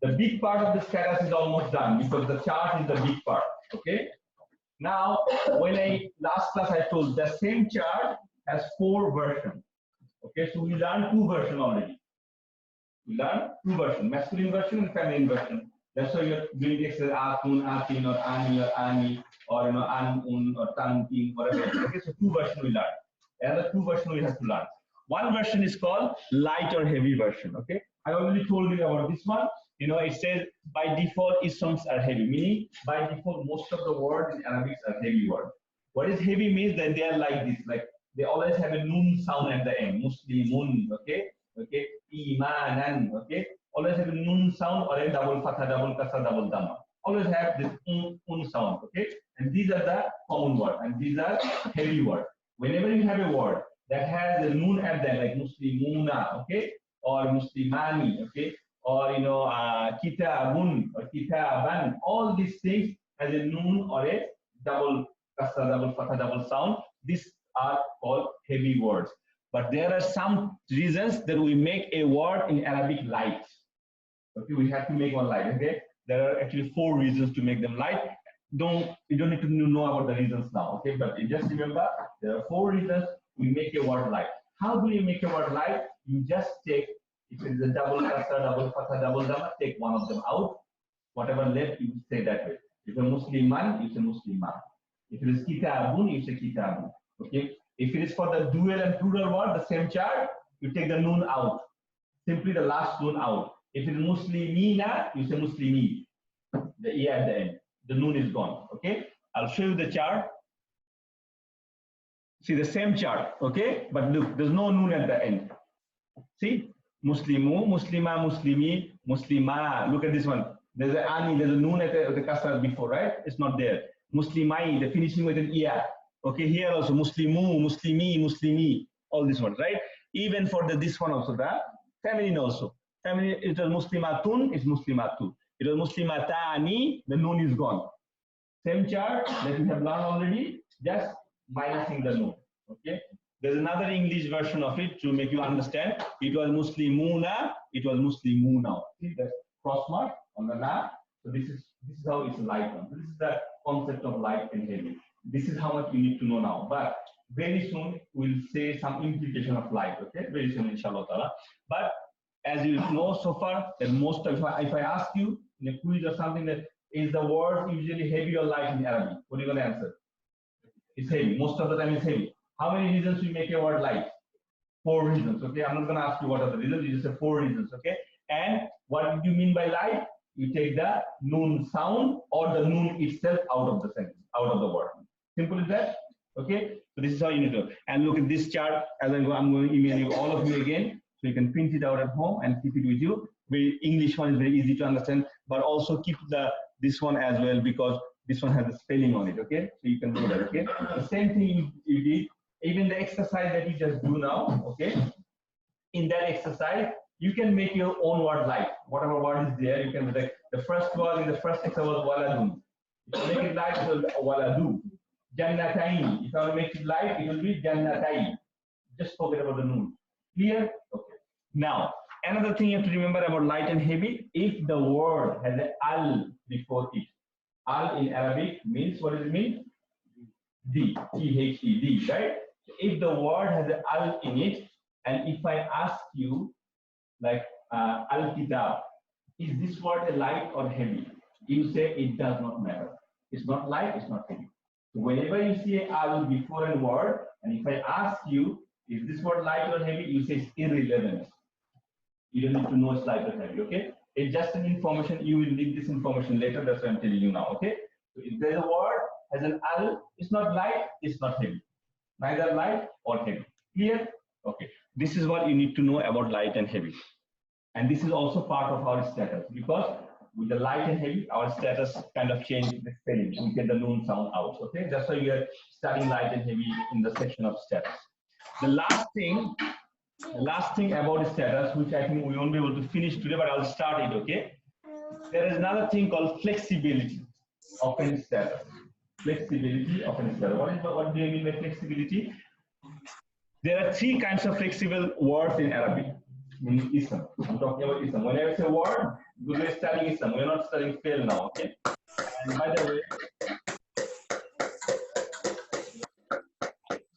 [SPEAKER 1] The big part of the status is almost done because the chart is the big part. Okay. Now, when last class I told the same chart has 4 versions. Okay, so we learned 2 versions already. We learned 2 versions, masculine version and feminine version. That's why you're doing this as atun, atin, or ani, or an, un, or tan, tin, whatever. Okay, so 2 versions we learned. Another 2 versions we have to learn. One version is called light or heavy version. Okay, I already told you about this one. It says by default isms are heavy, meaning by default most of the words in Arabic are heavy words. What is heavy means that they are like this, like they always have a nun sound at the end. Muslimun, okay, imanan, okay, always have a nun sound or a double fatha, double kasra, double dhamma. Always have this sound, okay, and these are the common words, and these are heavy words. Whenever you have a word that has a nun at the end, like muslimuna, okay, or muslimani, okay, or kitabun or kitaban, all these things has a nun or a double kasra, double fatha, double sound. These are called heavy words. But there are some reasons that we make a word in Arabic light. Okay, we have to make one light. Okay, there are actually 4 reasons to make them light. You don't need to know about the reasons now. Okay, but just remember there are 4 reasons we make a word light. How do you make a word light? You just take, if it is a double kasra, double fatha, double dhamma, take one of them out. Whatever left, you say that way. If it's musliman, you say musliman. If it is kitabun, you say kitabun. Okay. If it is for the dual and plural word, the same chart, you take the nun out. Simply the last nun out. If it is muslimina, you say muslimi. The e at the end. The nun is gone. Okay. I'll show you the chart. See the same chart. Okay. But look, there's no nun at the end. See? Muslimu, muslima, muslimi, muslima. Look at this one. There's an ani, there's a nun at the kasra before, right? It's not there. Muslimai, the finishing with an iya. Okay, here also muslimu, muslimi, muslimi, all these ones, right? Even for this one also, the feminine also. Feminine, it was muslimatun, it's muslimatu. It was muslimatani, the nun is gone. Same chart that we have learned already, just minusing the nun. Okay, There's another English version of it to make you understand. It was Muslimuna, it was Muslimuna. See the cross mark on the na. So this is how it's light one. This is the concept of light and heavy. This is how much you need to know now. But very soon we'll say some implication of light. Okay, very soon, inshallah ta'ala. But as you know so far, that most of, if I ask you in a quiz or something, that is the word usually heavy or light in Arabic, what are you going to answer? It's heavy. Most of the time it's heavy. How many reasons we make a word light? 4 reasons. Okay, I'm not going to ask you what are the reasons. You just say 4 reasons. Okay, and what do you mean by light? You take the noon sound or the noon itself out of the sentence, out of the word. Simple as that. Okay, so this is how you need to. And look at this chart. As I go, I'm going to email you all of you again, so you can print it out at home and keep it with you. Very English one is very easy to understand, but also keep this one as well, because this one has a spelling on it. Okay, so you can do that. Okay, the same thing you did. Even the exercise that you just do now. Okay, in that exercise, you can make your own word light. Whatever word is there, you can make the first word in the first exercise was waladun. If you make it light, it will be waladu. Jannatain. If I want to make it light, it will be jannatain. Just forget about the noon. Clear? Okay. Now, another thing you have to remember about light and heavy, if the word has an al before it. Al in Arabic means, what does it mean? D, T-H-E, D, right? If the word has an al in it, and if I ask you, like al-kitab, is this word a light or heavy? You say it does not matter. It's not light, it's not heavy. So whenever you see al before a word, and if I ask you, is this word light or heavy? You say it's irrelevant. You don't need to know it's light or heavy, okay? It's just an information. You will need this information later. That's what I'm telling you now, okay? So if there's a word has an al, it's not light, it's not heavy. Neither light or heavy. Clear? Okay. This is what you need to know about light and heavy. And this is also part of our status, because with the light and heavy, our status kind of changed the spelling. We get the noon sound out, okay? That's why we are studying light and heavy in the section of status. The last thing about status, which I think we won't be able to finish today, but I'll start it, okay? There is another thing called flexibility of a status. Flexibility of a status. What do you mean by flexibility? There are 3 kinds of flexible words in Arabic. In Islam. I'm talking about Islam. Whenever I say word, we're studying Islam. We're not studying fail now, okay? And by the way,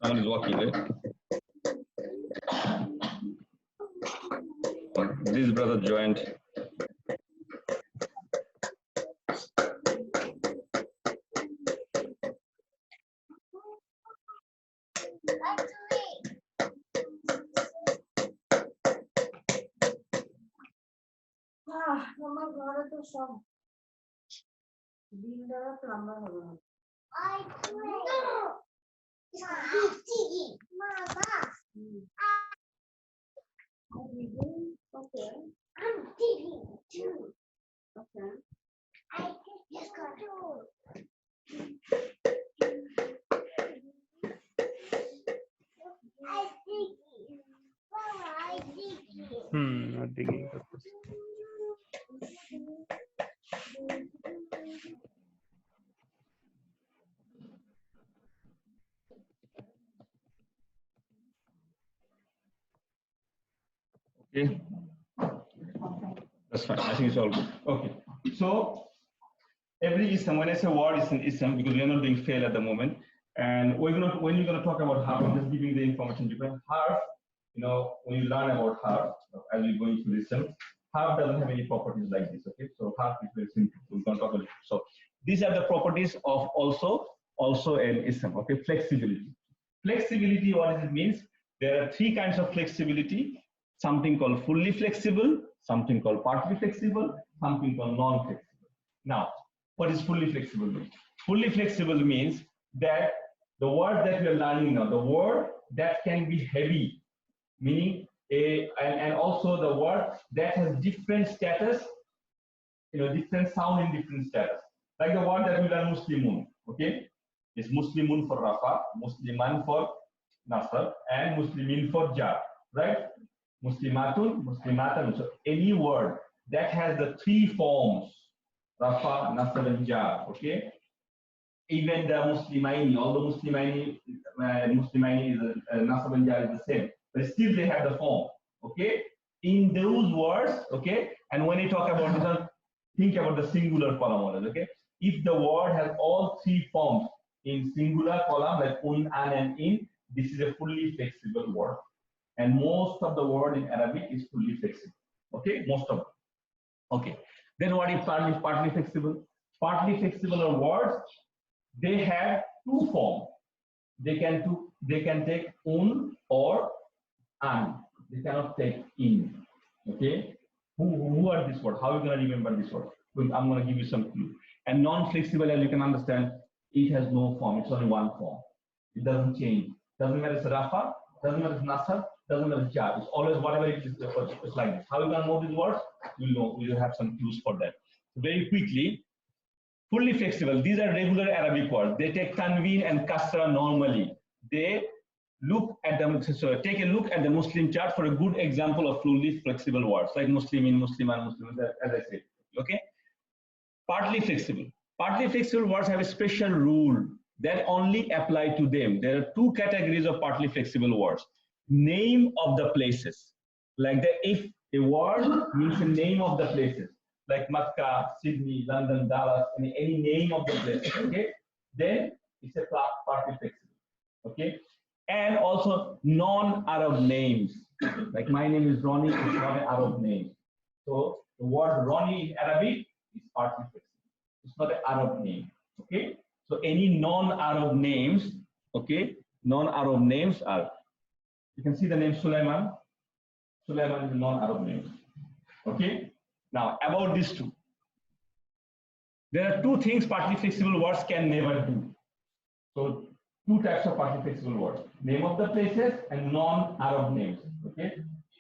[SPEAKER 1] someone is walking, right? This brother joined.
[SPEAKER 4] আমার ঘরে তো সব দিন দ্বারা তো আমরা হবে না Okay. I'm digging too. Okay. I just got to. I digging. Mama, I digging.
[SPEAKER 5] Not digging.
[SPEAKER 1] Okay, that's fine. I think it's all good. Okay, so every Islam, when I say word, is in Islam, because we are not doing fail at the moment, and when you're gonna talk about harf, I'm just giving the information. Different harf, you know, when you learn about harf, as we're going through Islam, harf doesn't have any properties like this. Okay, so harf is very simple. We're gonna talk about it. So these are the properties of also an Islam. Okay, flexibility. Flexibility, what does it means? There are 3 kinds of flexibility. Something called fully flexible, something called partly flexible, something called non-flexible. Now, what is fully flexible mean? Fully flexible means that the word that we are learning now, the word that can be heavy, meaning and also the word that has different status, you know, different sound in different status. Like the word that we learn Muslimun, okay? It's Muslimun for Rafa, Musliman for Nasr, and Muslimin for Jar, right? Muslimatun, Muslimatan. So any word that has the 3 forms, Rafa, Nasr, and Jar, okay? even the Muslimaini, although Muslimaini is Nasab and Jar is the same, but still they have the form. Okay, in those words. Okay, and when you talk about this one, think about the singular column always. Okay, if the word has all three forms in singular column like un, an, and in, this is a fully flexible word. And most of the word in Arabic is fully flexible. Okay, most of them. Okay, then what is partly flexible? Partly flexible words, they have two forms. They can take un or an. They cannot take in. Okay, who are this word? How are you going to remember this word? Well, I'm going to give you some clue. And non-flexible, as you can understand, it has no form. It's only one form. It doesn't change. Doesn't matter if it's rafa, doesn't matter if it's nasab, doesn't matter if it's jar. It's always whatever it is. It's like this. How are you going to know these words? You'll know. We'll have some clues for that. So very quickly, fully flexible. These are regular Arabic words. They take tanween and kasra normally. They look at them. So take a look at the Muslim chart for a good example of fully flexible words like Muslimin, Musliman, Muslims, as I said. Okay. Partly flexible. Partly flexible words have a special rule that only apply to them. There are two categories of partly flexible words. Name of the places. Like if a word means the name of the places, like Makkah, Sydney, London, Dallas, any name of the place, okay, then it's a partly flexible. Okay. And also non-Arab names. Like my name is Ronnie, it's not an Arab name. So the word Ronnie in Arabic is partly flexible. It's not an Arab name. Okay. So any non-Arab names, okay, non-Arab names are, you can see the name Sulaiman. Sulaiman is a non-Arab name. Okay. Now about these two. There are two things partly flexible words can never do. So two types of partly flexible words: name of the places and non-Arab names. Okay,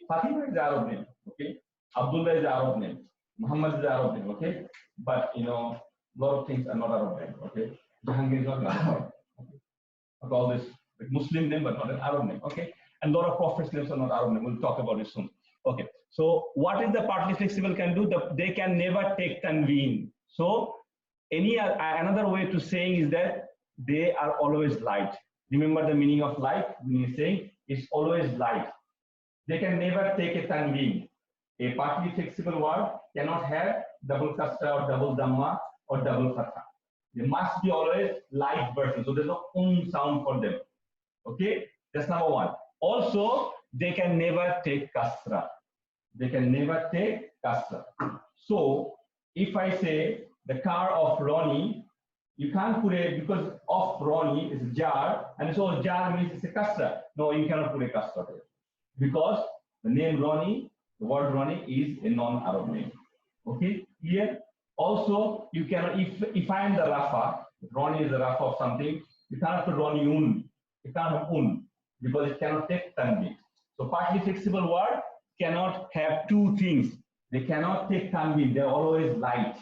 [SPEAKER 1] Fatima is the Arab name. Okay, Abdullah is the Arab name. Muhammad is the Arab name. Okay, but a lot of things are not Arab name. Okay, Jahangir is not an Arab name. Okay, all this like Muslim name but not an Arab name. Okay, and a lot of prophets names are not Arab name. We'll talk about it soon. Okay, so what is the partly flexible can do? They can never take tanween. So another way to saying is that they are always light. Remember the meaning of light? Meaning saying it's always light. They can never take a tanween. A partly flexible word cannot have double kasra or double dhamma or double fatha. They must be always light version. So there's no sound for them. Okay, that's number one. Also, they can never take kasra. They can never take kasra. So if I say the car of Ronnie, you can't put it because of Ronnie is jar, and so jar means it's a kasra. No, you cannot put a kasra there because the name Ronnie, the word Ronnie is a non-Arab name. Okay, here also you cannot. If I am the Rafa, Ronnie is the Rafa of something, you cannot put Ronnie un. You can't have un because it cannot take tanween. So partly flexible word cannot have two things. They cannot take tanween. They're always light.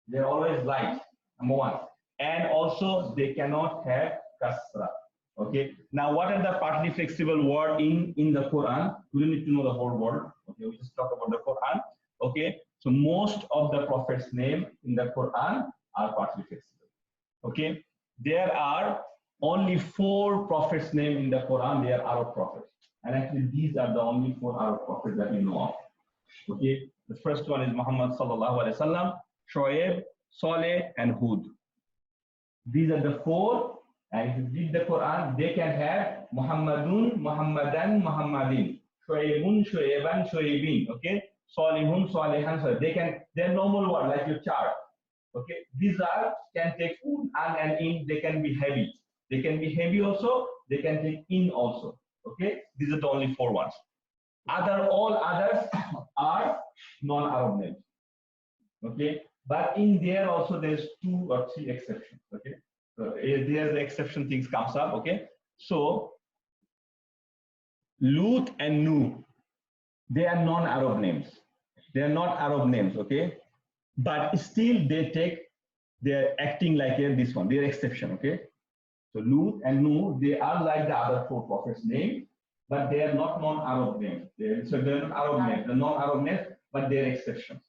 [SPEAKER 1] They're always light. Number one. And also they cannot have kasra. Okay. Now what are the partly flexible word in the Quran? We don't need to know the whole word. Okay, we just talk about the Quran. Okay. So most of the prophets' name in the Quran are partly flexible. Okay. There are only 4 prophets' name in the Quran. They are Arab prophets. And actually these are the only 4 Arab prophets that we know of. Okay. The first one is Muhammad sallallahu alaihi wasallam, Shoaib, Saleh, and Hud. These are the 4, and if you read the Quran, they can have Muhammadun, Muhammadan, Muhammadin, Shoaibun, Shoaiban, Shoaibin, okay, Salihun, Salihan, so they're normal words like your chart, okay. These can take un, an, and in. They can be heavy. They can be heavy also. They can take in also, okay. These are the only 4 ones. All others are non-Arab names, okay. But in there also there's 2 or 3 exceptions. Okay, so there the exception things comes up. Okay, so Lut and Nuh, they are non-Arab names. They are not Arab names. Okay, but still they're acting like this one. They're exception. Okay, so Lut and Nuh, they are like the other 4 prophets' names, but they are not non-Arab names. They're not Arab names. They're non-Arab names, but they're exceptions.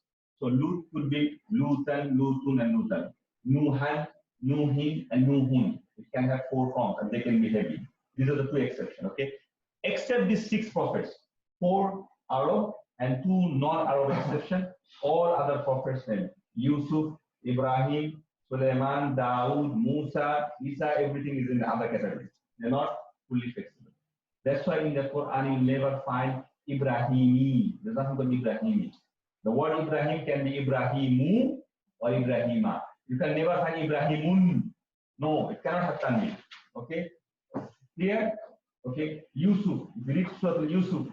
[SPEAKER 1] So Lut could be Lutan, Lutun, and Lutan. Nuhan, Nuhin, and Nuhun. It can have 4 forms and they can be heavy. These are the 2 exceptions, okay? Except these 6 prophets, 4 Arab and 2 non-Arab exception, all other prophets named Yusuf, Ibrahim, Sulaiman, Dawood, Musa, Isa, everything is in the other category. They're not fully flexible. That's why in the Quran you never find Ibrahimi. There's nothing called Ibrahimi. The word Ibrahim can be Ibrahimu or Ibrahima. You can never find Ibrahimun. No, it cannot have tanween. Okay? Clear? Okay? Yusuf. If you read Surah Yusuf,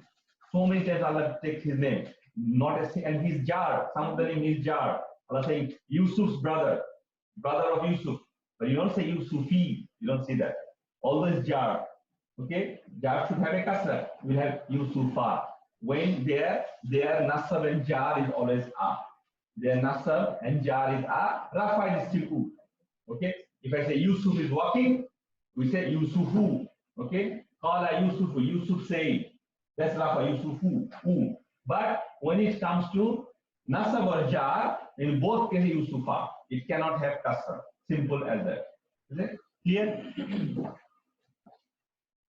[SPEAKER 1] so many times Allah takes his name. Not a and his jar. Some of the name is jar. Allah saying Yusuf's brother, brother of Yusuf. But you don't say Yusufi. You don't see that. Always jar. Okay? Jar should have a kasra. We have Yusufa. When their nasab and jar is always a. Their nasab and jar is a. Rafa is still u. Okay? If I say Yusuf is walking, we say Yusufu. Okay? Qala Yusufu. Yusuf saying. That's Rafa, Yusufu. U. But when it comes to nasab or jar, in both cases Yusufa. It cannot have kasra. Simple as that. Is it clear?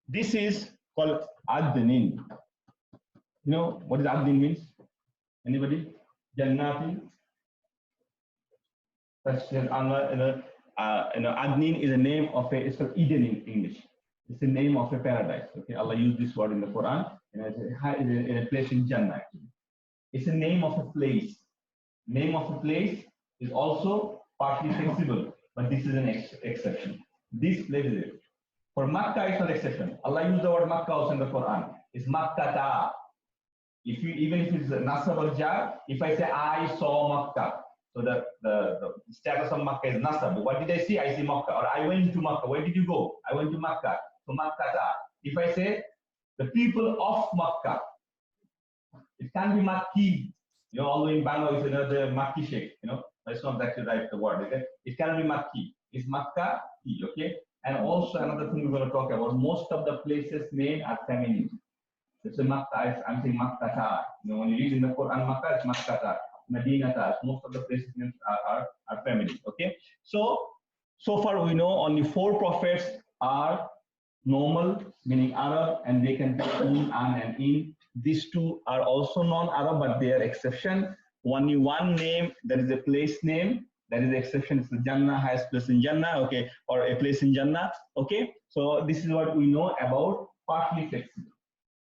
[SPEAKER 1] This is called adnin. You know what is adnin means? Anybody? Jannati. Adnin is a name of a. It's called Eden in English. It's the name of a paradise. Okay, Allah used this word in the Quran, and it's in a place in Jannah. Actually, it's a name of a place. Name of a place is also partly flexible, but this is an exception. This place is it. For Makkah, it's not exception. Allah used the word Makkah also in the Quran. It's Makkata. Even if it's Nasab or Jar, if I say I saw Makkah, so the status of Makkah is Nasab. What did I see? I see Makkah. Or I went to Makkah. Where did you go? I went to Makkah. So Makkata. If I say the people of Makkah, it can be Makki. You know, although in Bangla it's another Makki Sheikh, you know, that's not actually right the word. Okay? It can be Makki. It's Makkah, okay? And also another thing we're going to talk about, most of the places name are feminine. It's a Makkah, I'm saying Makkata. You know, when you read in the Quran Makkah, it's Makkata, Madinata. Most of the places names are feminine. Okay. So far we know only 4 prophets are normal, meaning Arab, and they can be an and in. These 2 are also non-Arab, but they are exception. Only one name, that is a place name. That is the exception. It's the Jannah, highest place in Jannah, okay, or a place in Jannah, okay. So this is what we know about partly flexible.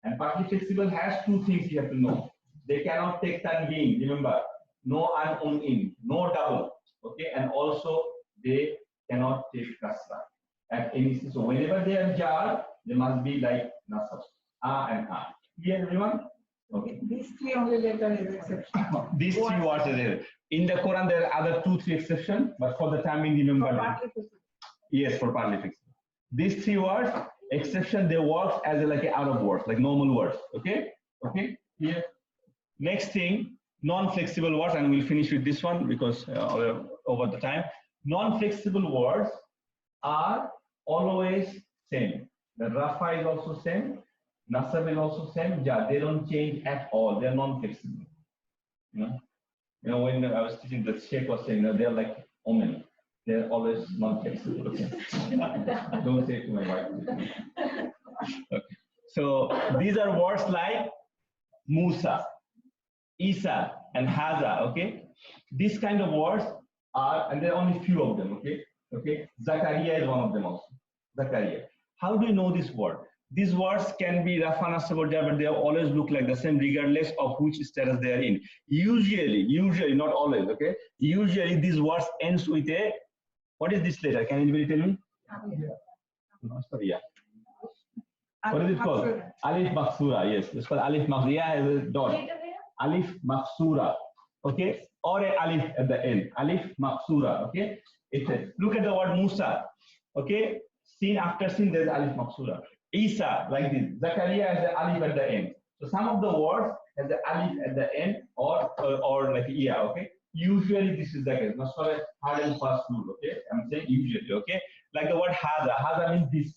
[SPEAKER 1] And partly flexible has 2 things you have to know. They cannot take tanween, remember, no an in, no double, okay, and also they cannot take kasra at any. So whenever they are jar, they must be like nasab, and a. Clear, everyone? Okay.
[SPEAKER 5] These 3 only letters is exception.
[SPEAKER 1] These 3 words are there. In the Quran, there are other 2, 3 exceptions, but for the timing, remember. Yes, for partly flexible. These 3 words, exception, they work as like an Arab words, like normal words. Okay? Okay? Here. Next thing, non-flexible words, and we'll finish with this one because over the time. Non-flexible words are always same. The Rafa is also same. Nasab is also same. Yeah, they don't change at all. They're non-flexible. You know, when I was teaching, the Sheikh was saying that they're like omen. They're always non-flexible. Okay? Don't say it to my wife. Okay. So these are words like Musa, Isa, and Haza. Okay, these kind of words are, and there are only few of them. Okay, okay. Zakaria is one of them also. Zakaria. How do you know this word? These words can be Rafana Sabodia, but they always look like the same regardless of which status they are in. Usually, not always, okay? Usually these words ends with a, what is this letter? Can anybody tell me? No, sorry, yeah. What is it called? Alif Maksura, yes. It's called Alif Maksura, yeah, as a dot. Alif Maksura, okay? Or a Alif at the end. Alif Maksura, okay? It's a, look at the word Musa, okay? Sin after sin, there's Alif Maksura. Isa, like this. Zakaria has the alif at the end. So some of the words has the alif at the end or like yeah, okay? Usually this is the case. Not for a hard and fast rule, okay? I'm saying usually, okay? Like the word Haza. Haza means this.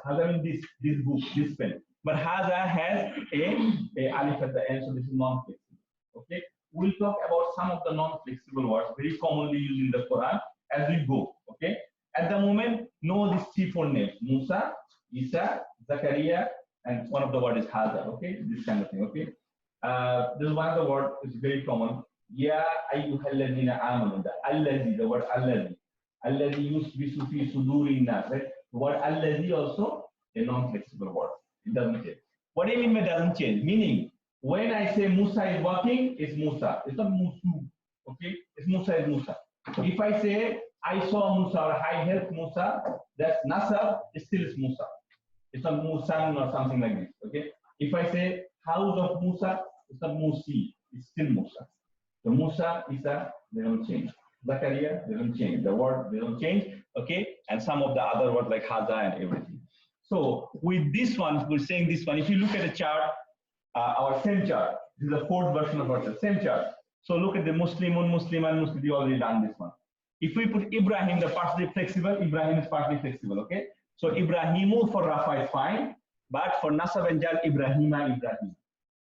[SPEAKER 1] Haza means this book, this pen. But Haza has a alif at the end, so this is non-flexible, okay? We'll talk about some of the non-flexible words very commonly used in the Quran as we go, okay? Okay. At the moment, know these 3-4 names: Musa, Isa, Zakaria, and one of the word is Haza. Okay, this kind of thing. Okay. This is one of the word is very common. Ya ayyuhalladhina amanu. The word allazi. Allazi yusbisu fi sudurin nas. Right? The word allazi also a non-flexible word. It doesn't change. What do you mean by doesn't change? Meaning, when I say Musa is walking, it's Musa. It's not Musu. Okay? It's Musa is Musa. If I say I saw Musa or I helped Musa, that's Nasab, it still is Musa. It's not Musan or something like this. Okay? If I say house of Musa, it's not Musi, it's still Musa. So Musa, Isa, they don't change. Zakaria, they don't change. The word, they don't change. Okay? And some of the other words like Haza and everything. So with this one, we're saying this one. If you look at the chart, our same chart, this is the 4th version of our same chart. So look at the Muslimun, Musliman, Muslim, we already done this one. If we put Ibrahim, the partly flexible, Ibrahim is partly flexible, okay? So Ibrahimu for Rafa is fine, but for Nasab and Jar, Ibrahima, Ibrahim.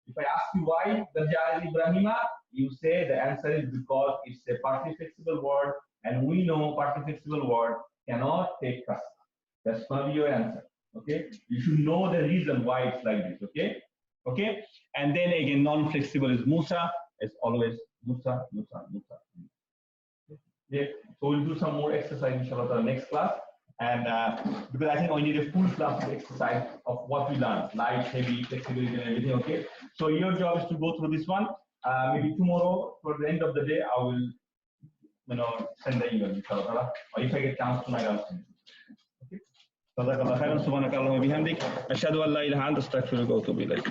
[SPEAKER 1] If I ask you why the Jar is Ibrahima, you say the answer is because it's a partly flexible word, and we know partly flexible word cannot take kasra. That's going to be your answer, okay? You should know the reason why it's like this, okay? Okay, and then again, non-flexible is Musa, as always, Musa, Musa, Musa. Okay, so we'll do some more exercise inshallah in the next class, and because I think we need a full class of exercise of what we learned, light, heavy, flexibility, and everything. Okay, so your job is to go through this one. Maybe tomorrow, toward the end of the day, I will, send the email inshallah, or if I get chance tonight, I'll send it. Okay. جزاك الله خيرا سبحانك اللهم وبحمدك أشهد أن لا إله إلا أنت أستغفرك وأتوب إليك.